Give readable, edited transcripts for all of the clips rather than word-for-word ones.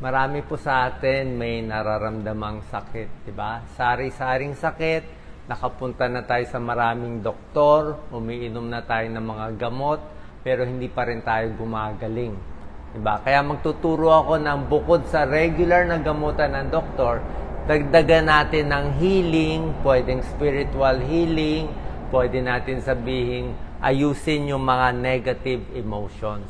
Marami po sa atin may nararamdamang sakit, di ba? Sari-saring sakit, nakapunta na tayo sa maraming doktor, umiinom na tayo ng mga gamot, pero hindi pa rin tayo gumagaling. Di ba? Kaya magtuturo ako ng bukod sa regular na gamutan ng doktor, dagdagan natin ng healing, pwedeng spiritual healing, pwede natin sabihin, ayusin yung mga negative emotions.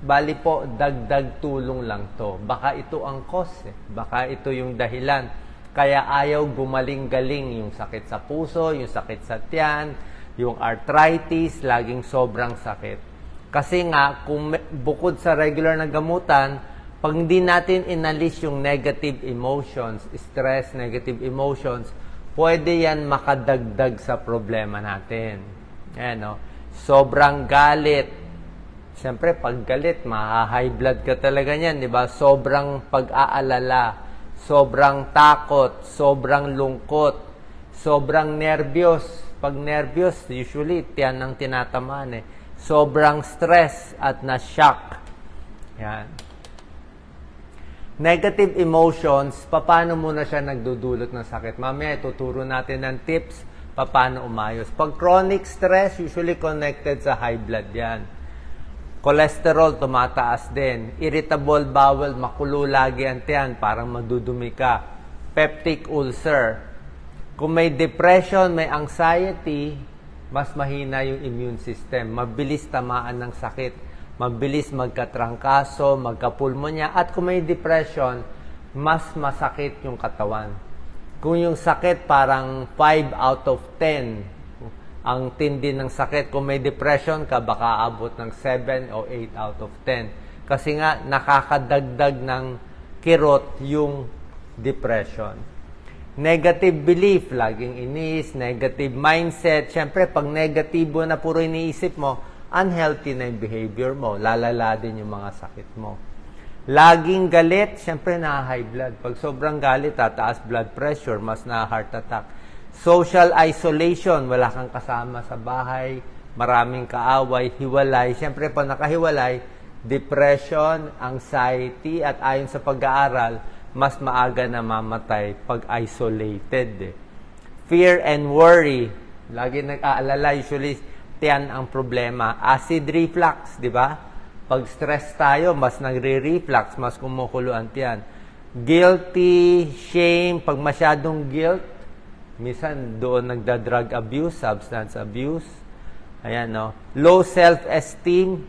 Bali po, dagdag tulong lang to. Baka ito ang cause. Baka ito yung dahilan. Kaya ayaw gumaling-galing yung sakit sa puso, yung sakit sa tiyan, yung arthritis, laging sobrang sakit. Kasi nga, kung bukod sa regular na gamutan, pag hindi natin inalis yung negative emotions, stress, negative emotions, pwede yan makadagdag sa problema natin. Ayan, no? Sobrang galit. Siyempre, pag galit, high blood ka talaga niyan, di ba? Sobrang pag-aalala, sobrang takot, sobrang lungkot, sobrang nervyos. Pag nervyos, usually, tiyan ang tinatamaan eh. Sobrang stress at na-shock. Yan. Negative emotions, paano muna siya nagdudulot ng sakit? Mamaya, tuturo natin ng tips paano umayos. Pag chronic stress, usually connected sa high blood yan. Cholesterol, tumataas din. Irritable bowel, makulo lagi ang tiyan, parang madudumi ka. Peptic ulcer. Kung may depression, may anxiety, mas mahina yung immune system. Mabilis tamaan ng sakit. Mabilis magkatrangkaso, magkapulmonya. At kung may depression, mas masakit yung katawan. Kung yung sakit parang 5 out of 10, ang tindi ng sakit. Kung may depression ka, baka abot ng 7 o 8 out of 10. Kasi nga, nakakadagdag ng kirot yung depression. Negative belief, laging inis, negative mindset. Siyempre, pag negatibo na puro iniisip mo, unhealthy na yung behavior mo. Lalala din yung mga sakit mo. Laging galit, siyempre na-high blood. Pag sobrang galit, tataas blood pressure, mas na-heart attack. Social isolation, wala kang kasama sa bahay, maraming kaaway, hiwalay. Siyempre, pag nakahiwalay, depression, anxiety, at ayon sa pag-aaral, mas maaga na mamatay pag isolated. Fear and worry, lagi nag-aalala, usually, tiyan ang problema. Acid reflux, di ba? Pag stress tayo, mas nagre-reflux, mas kumukulo ang tiyan. Guilty, shame, pag masyadong guilt, minsan doon nagda-drug abuse, substance abuse. Ayan, no? Low self-esteem.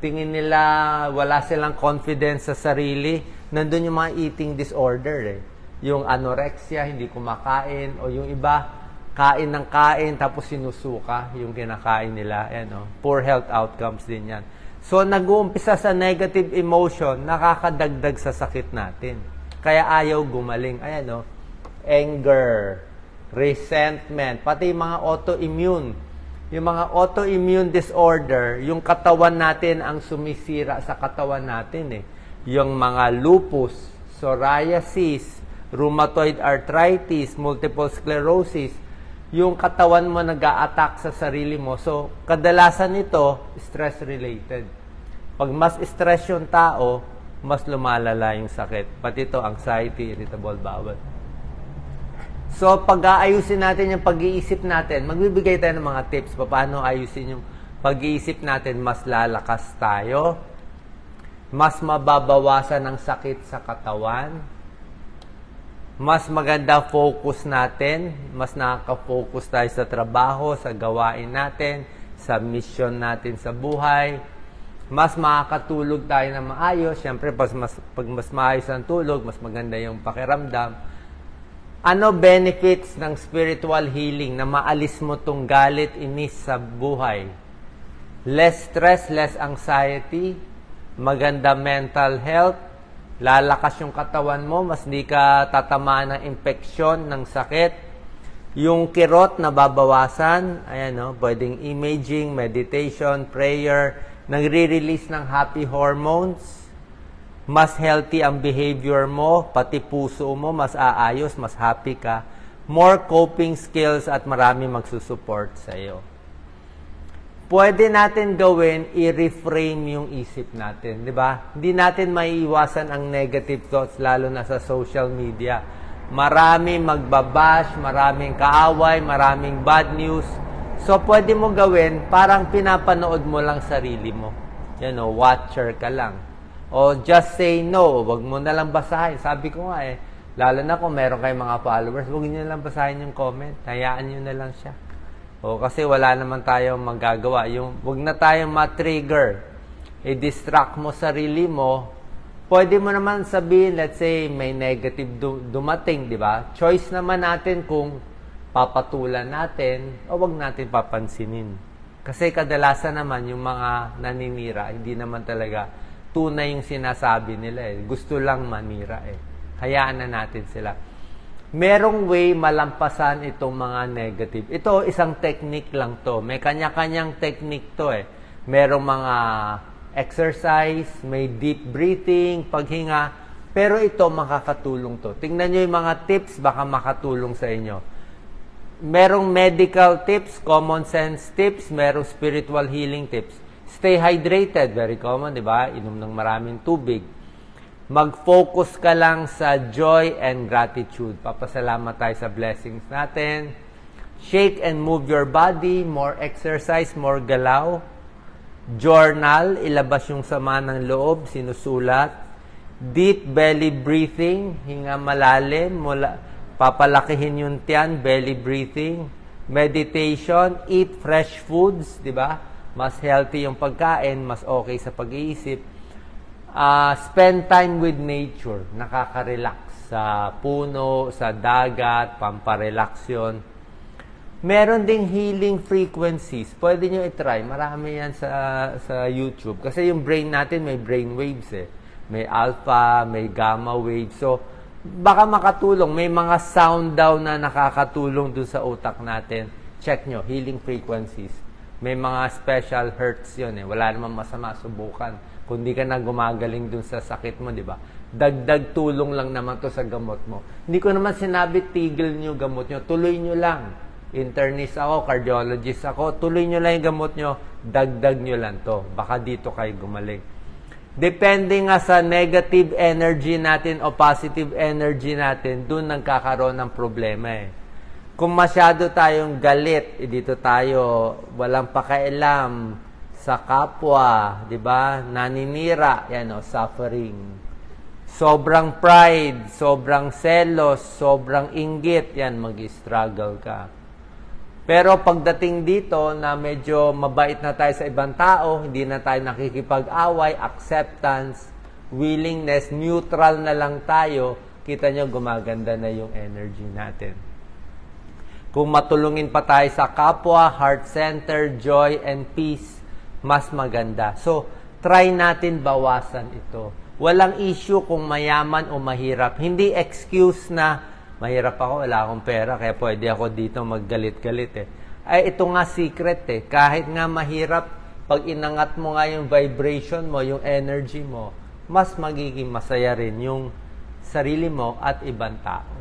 Tingin nila wala silang confidence sa sarili. Nandun yung mga eating disorder eh. Yung anorexia, hindi kumakain. O yung iba, kain ng kain tapos sinusuka yung kinakain nila. Ayan, no? Poor health outcomes din yan. So, nag-uumpisa sa negative emotion, nakakadagdag sa sakit natin. Kaya ayaw gumaling. Ayan, no? Anger, resentment, pati yung mga autoimmune. Yung mga autoimmune disorder, yung katawan natin ang sumisira sa katawan natin eh. Yung mga lupus, psoriasis, rheumatoid arthritis, multiple sclerosis, yung katawan mo nag-a-attack sa sarili mo. So, kadalasan nito, stress-related. Pag mas stress yung tao, mas lumalala yung sakit. Pati ito, anxiety, irritable bowel. So, pag-aayusin natin yung pag-iisip natin, magbibigay tayo ng mga tips paano ayusin yung pag-iisip natin, mas lalakas tayo, mas mababawasan ng sakit sa katawan, mas maganda focus natin, mas nakaka-focus tayo sa trabaho, sa gawain natin, sa mission natin sa buhay, mas makakatulog tayo na maayos. Siyempre, pag mas maayos ang tulog, mas maganda yung pakiramdam. Ano benefits ng spiritual healing na maalis mo tong galit, inis sa buhay? Less stress, less anxiety, maganda mental health, lalakas yung katawan mo, mas di ka tatamaan ng infeksyon, ng sakit. Yung kirot na babawasan, ayan, no? Pwedeng imaging, meditation, prayer, nagre-release ng happy hormones. Mas healthy ang behavior mo, pati puso mo, mas aayos, mas happy ka. More coping skills at marami magsusupport sa iyo. pwede natin gawin, i-reframe yung isip natin, di ba? Hindi natin maiiwasan ang negative thoughts, lalo na sa social media. Maraming magbabash, maraming kaaway, maraming bad news. So, pwede mo gawin, parang pinapanood mo lang sarili mo. Yan o, watcher ka lang. O, just say no, wag mo na lang basahin. Sabi ko nga lalo na kung meron kayong mga followers, wag nyo na lang basahin yung comment. Hayaan nyo na lang siya. O, kasi wala naman tayong magagawa. Wag na tayong ma-trigger. I-distract mo sarili mo. Pwede mo naman sabihin, let's say, may negative dumating, di ba? Choice naman natin kung papatulan natin o wag natin papansinin. Kasi kadalasan naman yung mga naninira, hindi naman talaga tunay yung sinasabi nila Gusto lang manira Hayaan na natin sila. Merong way malampasan itong mga negative. Ito, isang technique lang to. May kanya-kanyang technique to Merong mga exercise, may deep breathing, paghinga. Pero ito, makakatulong to. Tingnan nyo yung mga tips, baka makatulong sa inyo. Merong medical tips, common sense tips, merong spiritual healing tips. Stay hydrated, very common, di ba? Inom ng maraming tubig. Mag-focus ka lang sa joy and gratitude. Papasalamat tayo sa blessings natin. Shake and move your body, more exercise, more galaw. Journal, ilabas yung sama ng loob, sinusulat. Deep belly breathing, hinga malalim, papalakihin yung tiyan, belly breathing. Meditation, eat fresh foods, di ba? Mas healthy yung pagkain, mas okay sa pag-iisip. Spend time with nature, nakaka-relax sa puno, sa dagat, pamparelax yun. Meron ding healing frequencies. Pwede nyo i-try. Marami yan sa YouTube. Kasi yung brain natin may brain waves May alpha, may gamma waves. So, baka makatulong. May mga sound daw na nakakatulong dun sa utak natin. Check nyo, healing frequencies. May mga special hertz yun Wala namang masama, subukan. Kung di ka na gumagaling dun sa sakit mo, di ba? Dagdag tulong lang naman to sa gamot mo. Hindi ko naman sinabi tigil nyo gamot nyo. Tuloy nyo lang. Internist ako, cardiologist ako. Tuloy nyo lang yung gamot nyo. Dagdag nyo lang to. Baka dito kayo gumaling. Depende nga sa negative energy natin o positive energy natin, dun nagkakaroon ng problema Kung masyado tayong galit, dito tayo, walang pakialam sa kapwa, di ba? Naninira, suffering. Sobrang pride, sobrang selos, sobrang inggit, mag-struggle ka. Pero pagdating dito na medyo mabait na tayo sa ibang tao, hindi na tayo nakikipag-away, acceptance, willingness, neutral na lang tayo, kita nyo gumaganda na yung energy natin. Kung matulungin pa tayo sa kapwa, heart center, joy, and peace, mas maganda. So, try natin bawasan ito. Walang issue kung mayaman o mahirap. Hindi excuse na mahirap ako, wala akong pera, kaya pwede ako dito maggalit-galit Ay, ito nga secret Kahit nga mahirap, pag inangat mo nga yung vibration mo, yung energy mo, mas magiging masaya rin yung sarili mo at ibang tao.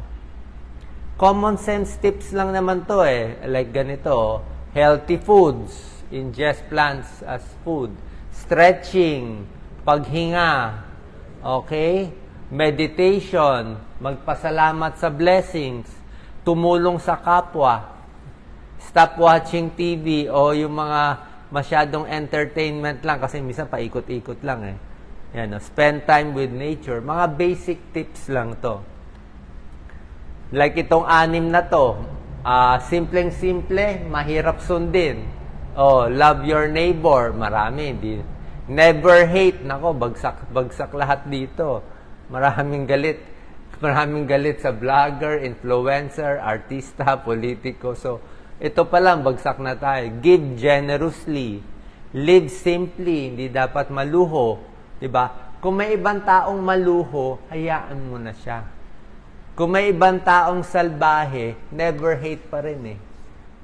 Common sense tips lang naman to Like ganito, healthy foods, ingest plants as food, stretching, paghinga, okay? Meditation, magpasalamat sa blessings, tumulong sa kapwa, stop watching TV o yung mga masyadong entertainment lang kasi minsan paikot-ikot lang spend time with nature. Mga basic tips lang to. Like itong 6 na to, simpleng-simple, mahirap sundin. Love your neighbor, marami. Never hate, nako, bagsak lahat dito. Maraming galit sa vlogger, influencer, artista, politiko. So, ito pa lang, bagsak na tayo. Give generously. Live simply, hindi dapat maluho. Diba? Kung may ibang taong maluho, hayaan mo na siya. Kung may ibang taong salbahe, never hate pa rin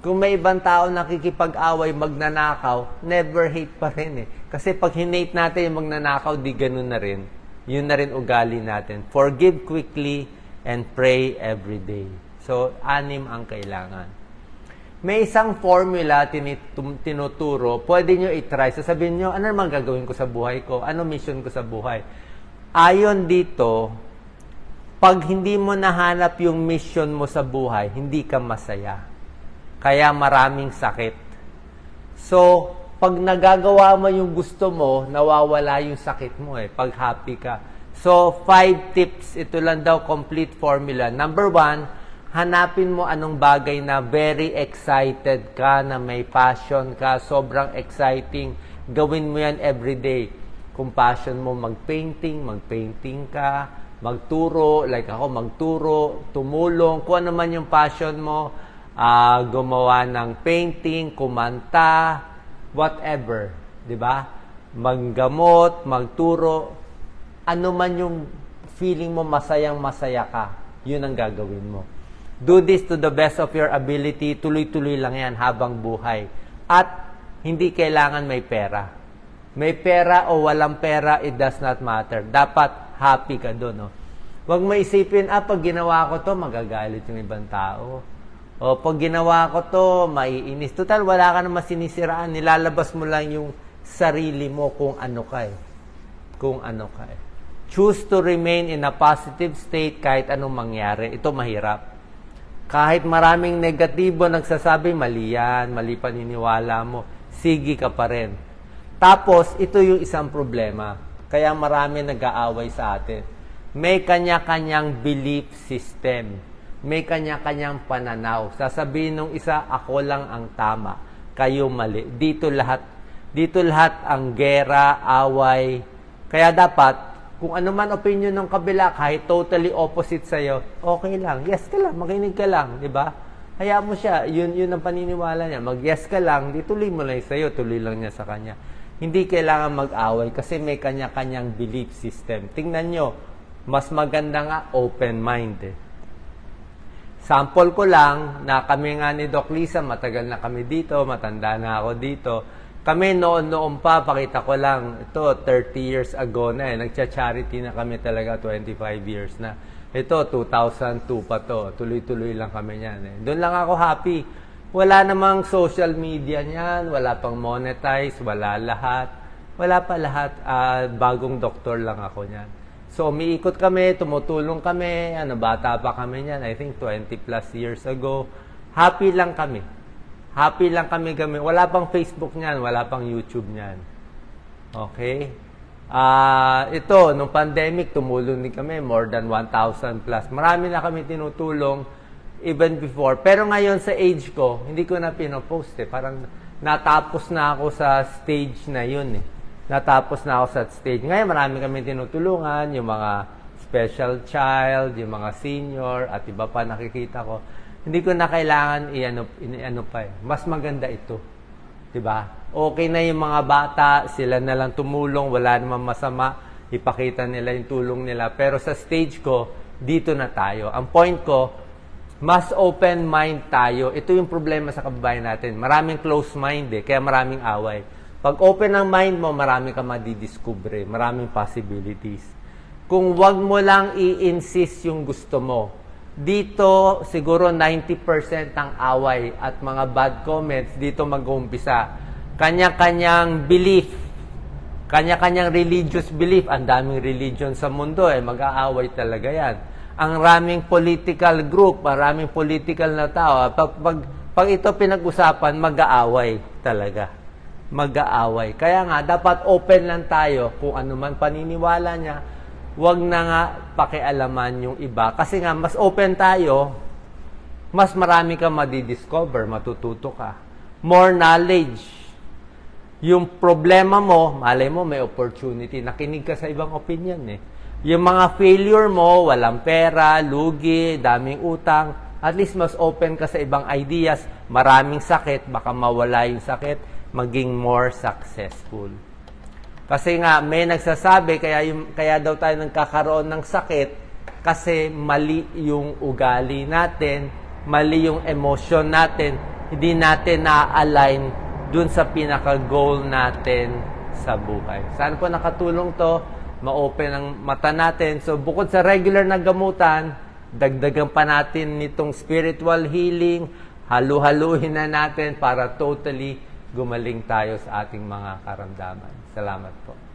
Kung may ibang taong nakikipag-away, magnanakaw, never hate pa rin Kasi pag hinate natin yung magnanakaw, di ganun na rin. Yun na rin ugali natin. Forgive quickly and pray every day. So, 6 ang kailangan. May isang formula tinuturo, pwede nyo i-try. Sasabihin nyo, ano naman gagawin ko sa buhay ko? Ano mission ko sa buhay? Ayon dito, pag hindi mo nahanap yung mission mo sa buhay, hindi ka masaya. Kaya maraming sakit. So, pag nagagawa mo yung gusto mo, nawawala yung sakit mo pag happy ka. So, 5 tips. Ito lang daw, complete formula. Number 1, hanapin mo anong bagay na very excited ka, na may passion ka, sobrang exciting. Gawin mo yan everyday. Kung passion mo mag-painting ka, magturo, like ako, magturo, tumulong, kung ano man yung passion mo, gumawa ng painting, kumanta, whatever, di ba? Maggamot, magturo, ano man yung feeling mo masayang-masaya ka, yun ang gagawin mo. Do this to the best of your ability, tuloy-tuloy lang yan habang buhay. At hindi kailangan may pera. May pera o walang pera, it does not matter. Dapat happy ka doon. No? Huwag mo isipin, pag ginawa ko to, magagalit yung ibang tao. O pag ginawa ko to, maiinis. Total, wala ka naman sinisiraan. Nilalabas mo lang yung sarili mo kung ano ka Kung ano ka Choose to remain in a positive state kahit anong mangyari. Ito mahirap. Kahit maraming negatibo nagsasabi, mali yan, mali paniniwala mo, sige ka pa rin. Tapos, ito yung isang problema. Kaya marami nag-aaway sa atin. May kanya-kanyang belief system. May kanya-kanyang pananaw. Sasabihin nung isa, ako lang ang tama, kayo mali. Dito lahat ang gera, away. Kaya dapat, kung ano man opinion ng kabila, kahit totally opposite sa'yo, okay lang. Yes ka lang, makinig ka lang, di ba? Hayaan mo siya, yun ang paniniwala niya. Mag-yes ka lang, di tuloy mo lang sa'yo, tuloy lang niya sa kanya. Hindi kailangan mag-away kasi may kanya-kanyang belief system. Tingnan nyo, mas maganda nga open mind Sample ko lang na kami nga ni Doc Lisa, matagal na kami dito, matanda na ako dito. Kami noon pa, pakita ko lang, ito 30 years ago na nagcha-charity na kami talaga, 25 years na. Ito, 2002 pa to, tuloy-tuloy lang kami niyan Doon lang ako happy. Wala namang social media niyan, wala pang monetize, wala lahat. Wala pa lahat, bagong doktor lang ako niyan. So, umiikot kami, tumutulong kami, bata pa kami niyan, I think 20 plus years ago. Happy lang kami. Happy lang kami. Wala pang Facebook niyan, wala pang YouTube niyan. Okay? Ito, nung pandemic, tumulong din kami, more than 1,000 plus. Marami na kami tinutulong, even before. Pero ngayon sa age ko, hindi ko na pinopost Parang natapos na ako sa stage na yun Natapos na ako sa stage. Ngayon, marami kami tinutulungan, yung mga special child, yung mga senior, at iba pa nakikita ko. Hindi ko na kailangan i-ano pa Mas maganda ito. Diba? Okay na yung mga bata, sila na lang tumulong, wala namang masama, ipakita nila yung tulong nila. Pero sa stage ko, dito na tayo. Ang point ko, mas open mind tayo. Ito yung problema sa kababayan natin. Maraming close mind kaya maraming away. Pag open ang mind mo, marami ka madidiscover, maraming possibilities. Kung wag mo lang i-insist yung gusto mo, dito siguro 90% ang away at mga bad comments dito mag-uumpisa. Kanya-kanyang belief, kanya-kanyang religious belief, ang daming religion sa mundo mag-aaway talaga yan. Ang raming political group, maraming political na tao, pag ito pinag-usapan, mag-aaway talaga. Mag-aaway. Kaya nga, dapat open lang tayo kung ano man paniniwala niya. Huwag na nga pakialaman yung iba. Kasi nga, mas open tayo, mas marami kang madidiscover, matututo ka. More knowledge. Yung problema mo, malay mo, may opportunity. Nakinig ka sa ibang opinion Yung mga failure mo, walang pera, lugi, daming utang, at least mas open ka sa ibang ideas. Maraming sakit, baka mawala yung sakit, maging more successful. Kasi nga, may nagsasabi, kaya daw tayo nagkakaroon ng sakit, kasi mali yung ugali natin, mali yung emosyon natin, hindi natin na-align dun sa pinaka-goal natin sa buhay. Saan po nakatulong to? Ma-open ang mata natin. So, bukod sa regular na gamutan, dagdagan pa natin nitong spiritual healing, halu-haluhin na natin para totally gumaling tayo sa ating mga karamdaman. Salamat po.